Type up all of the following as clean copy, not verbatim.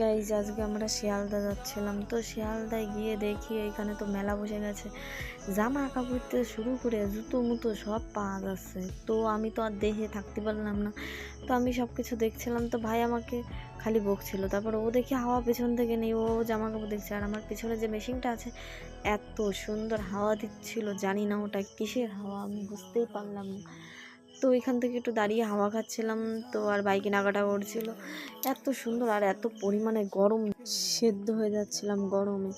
Guys আজকে আমরা শিয়ালদা যাচ্ছিলাম, তো শিয়ালদায় গিয়ে দেখি এখানে তো মেলা বসে গেছে। জামা কাপড় থেকে শুরু করে জুতো মুতো সব পাওয়া যাচ্ছে। তো আমি তো আর দেখে থাকতে পারলাম না, তো আমি সব কিছু দেখছিলাম। তো ভাই আমাকে খালি বকছিল, তারপর ও দেখি হাওয়া পেছন থেকে নেই, ও জামা কাপড় দেখছে। আর আমার পিছনে যে মেশিনটা আছে এত সুন্দর হাওয়া দিচ্ছিল, জানি না ওটা কিসের হাওয়া, আমি বুঝতেই পারলাম না। তো এখান থেকে একটু দাঁড়িয়ে হাওয়া খাচ্ছিলাম, তো আর বাইকে নাগাটা করছিল। এত সুন্দর আর এত পরিমাণে গরম, সেদ্ধ হয়ে যাচ্ছিলাম গরমে।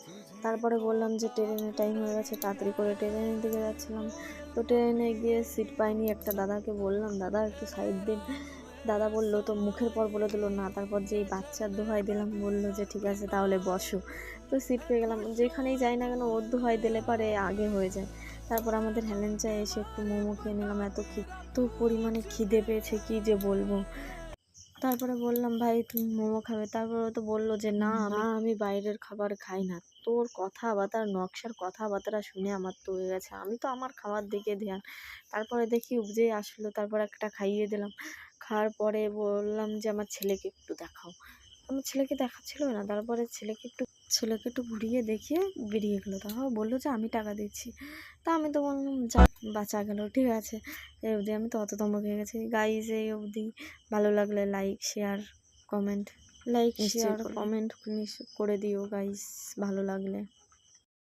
তারপরে বললাম যে ট্রেনের টাইম হয়ে গেছে, তাড়াতাড়ি করে ট্রেনের দিকে যাচ্ছিলাম। তো ট্রেনে গিয়ে সিট পাইনি, একটা দাদাকে বললাম দাদা একটু সাইড দিন। দাদা বললো তো মুখের পর বলে দিলো না, তারপর যেই বাচ্চার দোহাই দিলাম বললো যে ঠিক আছে তাহলে বসো। তো সিট পেয়ে গেলাম। যেখানেই যাই না কেন ওর দোহাই দিলে পারে আগে হয়ে যায়। তারপর আমাদের হেলেঞ্চায় এসে একটু মোমো খেয়ে নিলাম, এত পরিমাণে খিদে পেয়েছে কি যে বলবো। তারপরে বললাম ভাই তুমি মোমো খাবে, তারপরে ও তো বললো যে না আমি বাইরের খাবার খাই না। তোর কথাবার্তা নকশার কথাবার্তা শুনে আমার তো হয়ে গেছে, আমি তো আমার খাবার দিকে ধ্যান। তারপরে দেখি উপজে আসলো, তারপর একটা খাইয়ে দিলাম। খাওয়ার পরে বললাম যে আমার ছেলেকে একটু দেখাও। আমার ছেলেকে দেখাচ্ছিল না, তারপরে ছেলেকে একটু ঘুরিয়ে দেখিয়ে বেরিয়ে গেলো। তারপর বললো যে আমি টাকা দিচ্ছি। তা আমি তো বললাম যা বাঁচা গেল, ঠিক আছে। এই অবধি আমি তো অত ধমক হয়ে গেছি। গাইজ এই অবধি, ভালো লাগলে লাইক শেয়ার কমেন্ট করে দিও গাইজ, ভালো লাগলে।